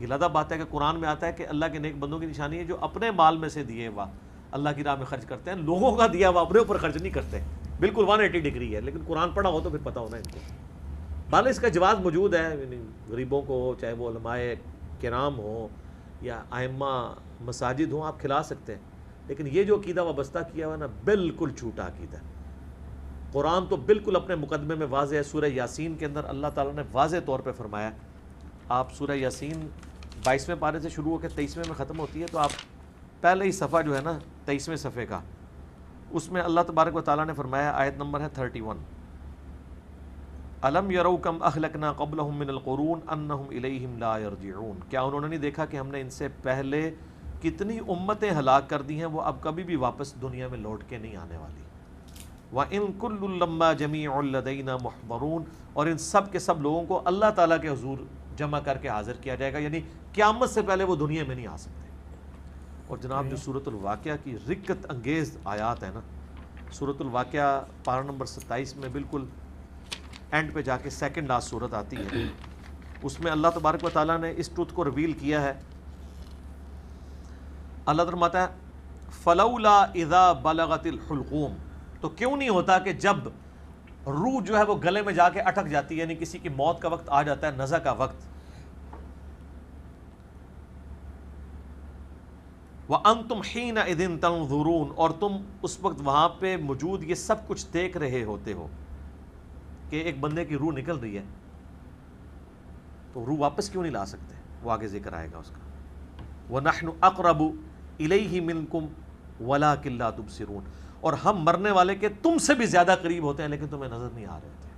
یہ علیحدہ بات ہے کہ قرآن میں آتا ہے کہ اللہ کے نیک بندوں کی نشانی ہے جو اپنے مال میں سے دیے ہوا اللہ کی راہ میں خرچ کرتے ہیں، لوگوں کا دیا ہوا اپنے اوپر خرچ نہیں کرتے. بالکل 180 ڈگری ہے، لیکن قرآن پڑھا ہو تو پھر پتہ ہونا ان کو. بھالے اس کا جواز موجود ہے، غریبوں کو، چاہے وہ علماء کرام ہوں یا ائمہ مساجد ہوں، آپ کھلا سکتے ہیں. لیکن یہ جو عقیدہ وابستہ کیا ہوا ہے نا، بالکل جھوٹا عقیدہ ہے. قرآن تو بالکل اپنے مقدمے میں واضح ہے. سورہ یاسین کے اندر اللہ تعالیٰ نے واضح طور پہ فرمایا، آپ سورہ یاسین 22ویں پارے سے شروع ہو کے 23ویں میں ختم ہوتی ہے، تو آپ پہلے ہی صفحہ جو ہے نا 23ویں صفحے کا، اس میں اللہ تبارک و تعالیٰ نے فرمایا، آیت نمبر ہے 31، الم یروا کم اہلکنا قبلہم من القرون انہم الیہم لا یرجعون. کیا انہوں نے نہیں دیکھا کہ ہم نے ان سے پہلے کتنی امتیں ہلاک کر دی ہیں، وہ اب کبھی بھی واپس دنیا میں لوٹ کے نہیں آنے والی. وَإِن كُلٌّ لَمَّا جَمِيعٌ لَدَيْنَا مُحْضَرُونَ، اور ان سب کے سب لوگوں کو اللہ تعالیٰ کے حضور جمع کر کے حاضر کیا جائے گا، یعنی قیامت سے پہلے وہ دنیا میں نہیں آ سکتے. اور جناب جو سورۃ الواقعہ کی رکت انگیز آیات ہے نا، سورۃ الواقعہ پارہ نمبر 27 میں بالکل اینڈ پہ جا کے سیکنڈ لاسٹ سورت آتی ہے، اس میں اللہ تبارک و تعالیٰ نے اس ٹروتھ کو ریویل کیا ہے. اللہ فرماتا ہے فلولا اذا بلغت الحلقوم، تو کیوں نہیں ہوتا کہ جب روح جو ہے وہ گلے میں جا کے اٹک جاتی ہے، یعنی کسی کی موت کا وقت آ جاتا ہے، نزع کا وقت. وَأَنْتُمْ حِينَئِذٍ تَنْظُرُونَ، اور تم اس وقت وہاں پہ موجود یہ سب کچھ دیکھ رہے ہوتے ہو کہ ایک بندے کی روح نکل رہی ہے، تو روح واپس کیوں نہیں لا سکتے؟ وہ آگے ذکر آئے گا اس کا. وَنَحْنُ أَقْرَبُ إِلَيْهِ مِنْكُمْ وَلَكِنْ لَا تُبْصِرُونَ، اور ہم مرنے والے کے تم سے بھی زیادہ قریب ہوتے ہیں لیکن تمہیں نظر نہیں آ رہے ہوتے.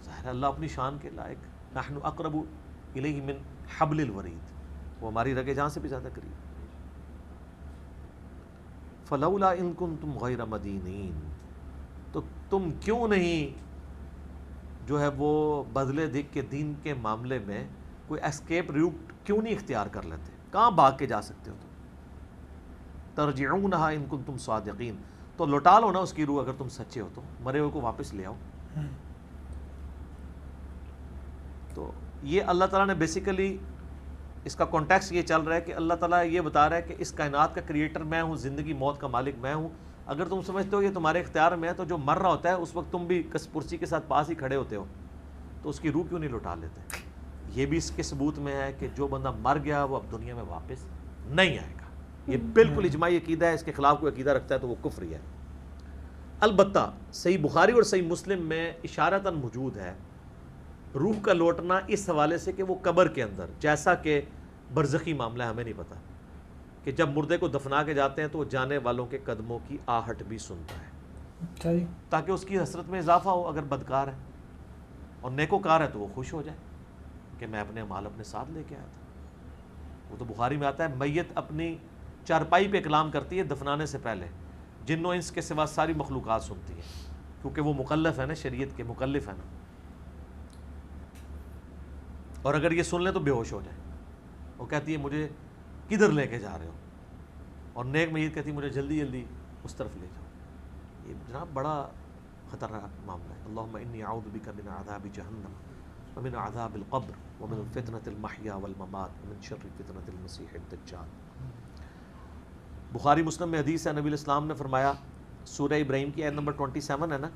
ظاہر ہے اللہ اپنی شان کے لائق. نحن اقرب الیہ من حبل الورید، وہ ہماری رگے جان سے بھی زیادہ قریب. فلولا ان کنتم غیر مدینین، تو تم کیوں نہیں جو ہے وہ بدلے دکھ کے دین کے معاملے میں کوئی اسکیپ روٹ کیوں نہیں اختیار کر لیتے؟ کہاں بھاگ کے جا سکتے ہو تم؟ ترجعونہا ان کنتم صادقین، تو لوٹا لو نا اس کی روح اگر تم سچے ہو تو، مرے ہوئے کو واپس لے آؤ. تو یہ اللہ تعالیٰ نے بیسیکلی اس کا کانٹیکس یہ چل رہا ہے کہ اللہ تعالیٰ یہ بتا رہا ہے کہ اس کائنات کا کریٹر میں ہوں، زندگی موت کا مالک میں ہوں. اگر تم سمجھتے ہو یہ تمہارے اختیار میں ہے، تو جو مر رہا ہوتا ہے اس وقت تم بھی کس پرسی کے ساتھ پاس ہی کھڑے ہوتے ہو، تو اس کی روح کیوں نہیں لوٹا لیتے؟ یہ بھی اس کے ثبوت میں ہے کہ جو بندہ مر گیا وہ اب دنیا میں واپس نہیں آئے گا. یہ بالکل اجماعی عقیدہ ہے، اس کے خلاف کوئی عقیدہ رکھتا ہے تو وہ کفری ہے. البتہ صحیح بخاری اور صحیح مسلم میں اشارتاً موجود ہے روح کا لوٹنا اس حوالے سے کہ وہ قبر کے اندر، جیسا کہ برزخی معاملہ ہے، ہمیں نہیں پتہ کہ جب مردے کو دفنا کے جاتے ہیں تو وہ جانے والوں کے قدموں کی آہٹ بھی سنتا ہے، تاکہ اس کی حسرت میں اضافہ ہو اگر بدکار ہے، اور نیکوکار ہے تو وہ خوش ہو جائے کہ میں اپنے مال اپنے ساتھ لے کے آیا تھا. وہ تو بخاری میں آتا ہے میت اپنی چارپائی پہ کلام کرتی ہے دفنانے سے پہلے، جن و انس کے سوا ساری مخلوقات سنتی ہے، کیونکہ وہ مکلف ہے نا، شریعت کے مکلف ہے نا. اور اگر یہ سن لیں تو بے ہوش ہو جائے. وہ کہتی ہے مجھے کدھر لے کے جا رہے ہو، اور نیک میت کہتی ہے مجھے جلدی جلدی اس طرف لے جاؤ. یہ جناب بڑا خطرناک معاملہ ہے. اللہم انی اعوذ بک من عذاب جہنم ومن عذاب القبر ومن فتنة المحیا والممات ومن شر فتنة المسیح الدجال. بخاری مسلم میں حدیث ہے، نبی الاسلام نے فرمایا، سورہ ابراہیم کی آیت نمبر 27 ہے نا،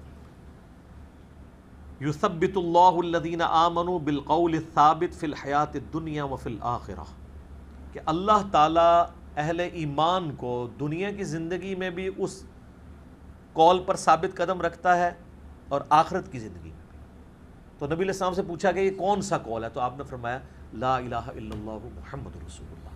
یثبت اللہ الذین آمنوا بالقول الثابت فی الحیات الدنیا وفی الآخرہ، کہ اللہ تعالیٰ اہل ایمان کو دنیا کی زندگی میں بھی اس قول پر ثابت قدم رکھتا ہے اور آخرت کی زندگی میں بھی. تو نبی علیہ السلام سے پوچھا کہ یہ کون سا قول ہے، تو آپ نے فرمایا لا الہ الا اللہ محمد رسول اللہ.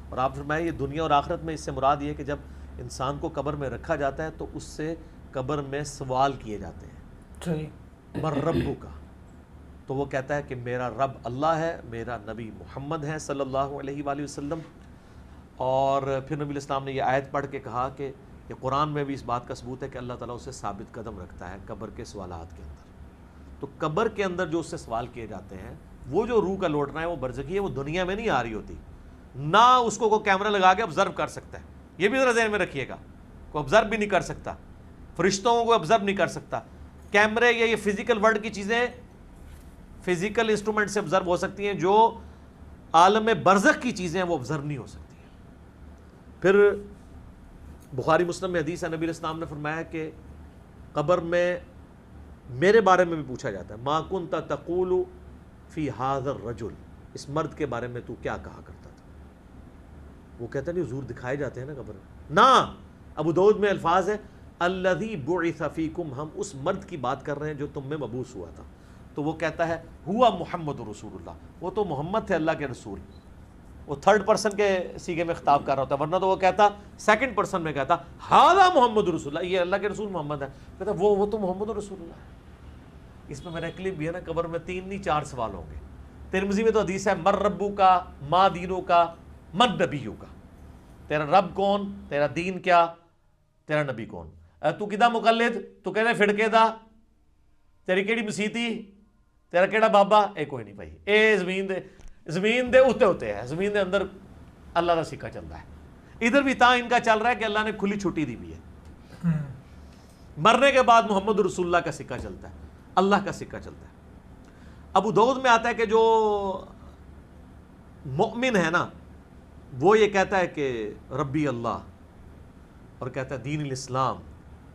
اور آپ فرمایا یہ دنیا اور آخرت میں اس سے مراد یہ کہ جب انسان کو قبر میں رکھا جاتا ہے تو اس سے قبر میں سوال کیے جاتے ہیں، مر ربو کا، تو وہ کہتا ہے کہ میرا رب اللہ ہے، میرا نبی محمد ہے صلی اللہ علیہ وآلہ وسلم. اور پھر نبی الاسلام نے یہ آیت پڑھ کے کہا کہ یہ قرآن میں بھی اس بات کا ثبوت ہے کہ اللہ تعالیٰ اسے ثابت قدم رکھتا ہے قبر کے سوالات کے اندر. تو قبر کے اندر جو اس سے سوال کیے جاتے ہیں، وہ جو روح کا لوٹنا ہے وہ برزخی ہے، وہ دنیا میں نہیں آ رہی ہوتی، نہ اس کو کوئی کیمرہ لگا کے آبزرو کر سکتا ہے. یہ بھی ذرا ذہن میں رکھیے گا، کوئی آبزرو بھی نہیں کر سکتا، فرشتوں کو آبزرو نہیں کر سکتا. کیمرے یا یہ فزیکل ورلڈ کی چیزیں فزیکل انسٹرومنٹ سے آبزرو ہو سکتی ہیں جو عالم برزخ کی چیزیں وہ ابزرو نہیں ہو سکتی ہیں. پھر بخاری مسلم میں حدیث ہے, نبی علیہ السلام نے فرمایا کہ قبر میں میرے بارے میں بھی پوچھا جاتا ہے, ما کنت تقول فی ھذا الرجل, اس مرد کے بارے میں تو کیا کہا کرتا تھا. وہ کہتا نہیں حضور دکھائے جاتے ہیں نا قبر میں. نہ, ابو داؤد میں الفاظ ہے الذی بعث فیکم, ہم اس مرد کی بات کر رہے ہیں جو تم میں مبعوث ہوا تھا. تو وہ کہتا ہے ہوا محمد رسول اللہ, وہ تو محمد تھے اللہ کے رسول. وہ تھرڈ پرسن کے سیغے میں خطاب کر رہا ہوتا, ورنہ تو وہ کہتا سیکنڈ پرسن میں کہتا ھذا محمد رسول اللہ, یہ اللہ کے رسول محمد ہے. کہتا وہ تو محمد رسول اللہ ہے. اس میں میرا کلپ بھی ہے نا, قبر میں 3 نہیں 4 سوال ہوں گے. ترمذی میں تو حدیث ہے مر ربو کا, ما دینوں کا, من نبیوں کا. تیرا رب کون, تیرا دین کیا, تیرا نبی کون. تو کدا مقلد, تو کہنے فڑکے دا, تیری کیڑی مسیتی, تیرا کیڑا بابا, اے کوئی نہیں بھائی, اے زمین دے اتے ہوتے ہیں, زمین دے اندر اللہ کا سکہ چل رہا ہے. ادھر بھی تا ان کا چل رہا ہے کہ اللہ نے کھلی چھٹی دی بھی ہے. مرنے کے بعد محمد رسول اللہ کا سکہ چلتا ہے, اللہ کا سکہ چلتا ہے. ابو داؤد میں آتا ہے کہ جو مؤمن ہے نا, وہ یہ کہتا ہے کہ ربی اللہ, اور کہتا ہے دین الاسلام,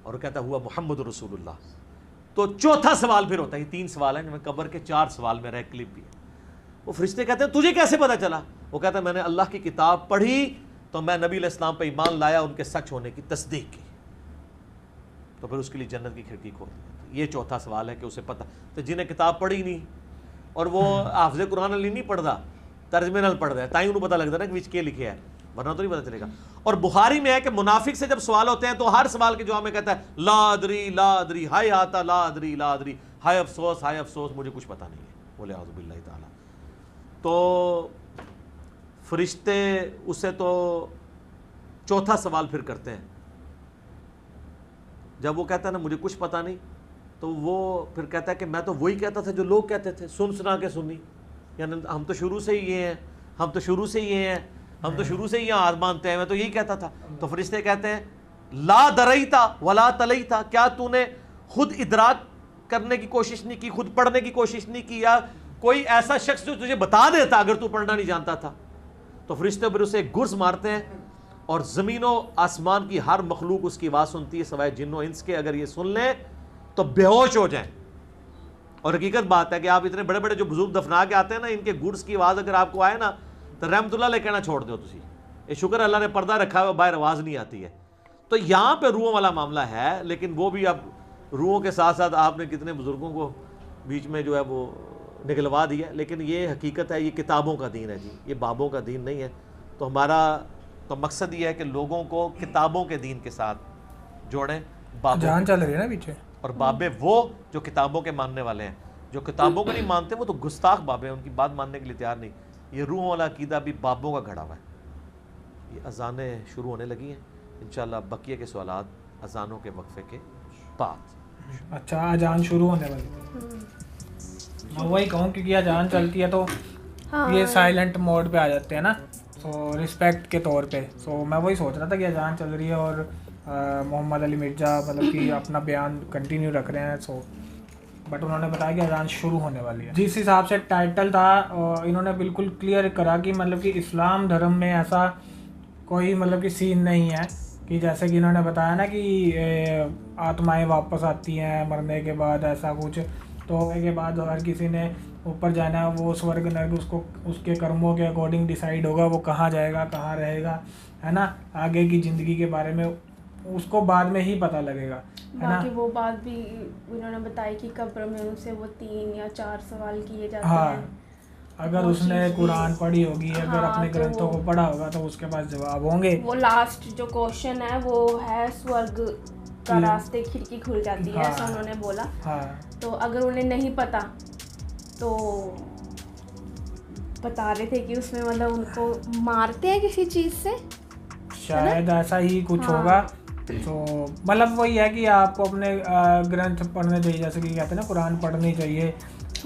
اور کہتا ہے ہوا محمد رسول اللہ. تو چوتھا سوال پھر ہوتا ہے, یہ 3 سوال ہیں جن میں قبر کے 4 سوال میرا ایک کلپ بھی ہے. وہ فرشتے کہتے ہیں تجھے کیسے پتا چلا. وہ کہتا ہے میں نے اللہ کی کتاب پڑھی تو میں نبی علیہ السلام پہ ایمان لایا, ان کے سچ ہونے کی تصدیق کی, تو پھر اس کے لیے جنت کی کھڑکی کھول دی. یہ چوتھا سوال ہے کہ اسے پتہ. تو جنہیں کتاب پڑھی نہیں اور وہ حافظ قرآن علی نہیں پڑھتا, ترجمے نال پڑھتا ہے, تائیں انہوں پتہ لگتا ہے نا کہ وچ کے لکھے ہے, ورنہ تو نہیں پتہ چلے گا. اور بخاری میں ہے کہ منافق سے جب سوال ہوتے ہیں تو ہر سوال کے جواب میں کہتا ہے لا ادری لا ادری, ہائے آتا لا ادری لا ادری, ہائے افسوس مجھے کچھ پتہ نہیں ہے. بولے اعوذ باللہ تعالی. تو فرشتے اسے تو چوتھا سوال پھر کرتے ہیں. جب وہ کہتا ہے نا مجھے کچھ پتہ نہیں, تو وہ پھر کہتا ہے کہ میں تو وہی کہتا تھا جو لوگ کہتے تھے, سنا کے سنی, یعنی ہم تو شروع سے ہی یہ ہیں, ہم تو شروع سے ہی یہاں آد مانتے ہیں, میں تو یہی کہتا تھا. تو فرشتے کہتے ہیں لا دریتا ولا تلیتا, کیا تو نے خود ادراک کرنے کی کوشش نہیں کی, خود پڑھنے کی کوشش نہیں کی, یا کوئی ایسا شخص جو تجھے بتا دیتا اگر تو پڑھنا نہیں جانتا تھا. تو فرشتے پھر اسے گرز مارتے ہیں, اور زمین و آسمان کی ہر مخلوق اس کی آواز سنتی ہے سوائے جن و انس کے. اگر یہ سن لیں تو بے ہوش ہو جائیں. اور حقیقت بات ہے کہ آپ اتنے بڑے بڑے جو بزرگ دفنا کے آتے ہیں نا, ان کے گرز کی آواز اگر آپ کو آئے نا تو رحمت اللہ علیہ کہنا چھوڑ دو تسی, یہ شکر اللہ نے پردہ رکھا ہے, باہر آواز نہیں آتی ہے. تو یہاں پہ روحوں والا معاملہ ہے, لیکن وہ بھی اب روحوں کے ساتھ ساتھ آپ نے کتنے بزرگوں کو بیچ میں جو ہے وہ نکلوا دیا. لیکن یہ حقیقت ہے, یہ کتابوں کا دین ہے جی, یہ بابوں کا دین نہیں ہے. تو ہمارا تو مقصد یہ ہے کہ لوگوں کو کتابوں کے دین کے ساتھ جوڑیں. جان چل رہی ہے نا پیچھے. اور بابے وہ جو کتابوں کے ماننے والے ہیں, جو کتابوں کو نہیں مانتے وہ تو گستاخ بابے ہیں, ان کی بات ماننے کے لیے تیار نہیں. یہ روحوں والا عقیدہ بھی بابوں کا گھڑا ہوا ہے. یہ اذانیں شروع ہونے لگی ہیں, انشاءاللہ بقیہ کے سوالات اذانوں کے وقفے کے بعد. اچھا اذان شروع ہونے والی, میں وہی کہوں کیونکہ اذان چلتی ہے تو یہ سائلنٹ موڈ پہ آ جاتے ہیں نا, سو رسپیکٹ کے طور پہ. سو میں وہی سوچ رہا تھا کہ اذان چل رہی ہے اور محمد علی مرزا مطلب کہ اپنا بیان کنٹینیو رکھ رہے ہیں, سو بٹ انہوں نے بتایا کہ اذان شروع ہونے والی ہے. جس حساب سے ٹائٹل تھا انہوں نے بالکل کلیئر کرا کہ مطلب کہ اسلام دھرم میں ایسا کوئی مطلب کہ سین نہیں ہے کہ جیسے کہ انہوں نے بتایا نا کہ آتمائیں واپس آتی ہیں مرنے کے بعد, ایسا کچھ. تو کے بعد ہر کسی نے اوپر جانا ہے, وہ سورگ نرگ اس کو اس کے کرموں کے اکارڈنگ ڈیسائیڈ ہوگا وہ کہاں جائے گا کہاں رہے گا, ہے نا. آگے کی زندگی کے بارے میں اس کو بعد میں ہی پتہ لگے گا, ہے نا. باقی وہ بات بھی انہوں نے بتائی کہ قبر میں ان سے وہ 3 یا 4 سوال کیے جاتے ہیں. اگر اس نے قرآن پڑھی ہوگی, اگر اپنے گرنتھوں کو پڑھا ہوگا تو اس کے پاس جواب ہوں گے. وہ لاسٹ جو کوشچن ہے وہ ہے سورگ کا راستے کھڑکی کھل جاتی ہے, ایسا انہوں نے بولا. تو اگر انہیں نہیں پتا تو بتا رہے تھے کہ اس میں مطلب ان کو مارتے ہیں کسی چیز سے, شاید ایسا ہی کچھ ہوگا. تو مطلب وہی ہے کہ آپ کو اپنے گرنتھ پڑھنے چاہیے, جیسے کہ کہتے ہیں نا قرآن پڑھنی چاہیے,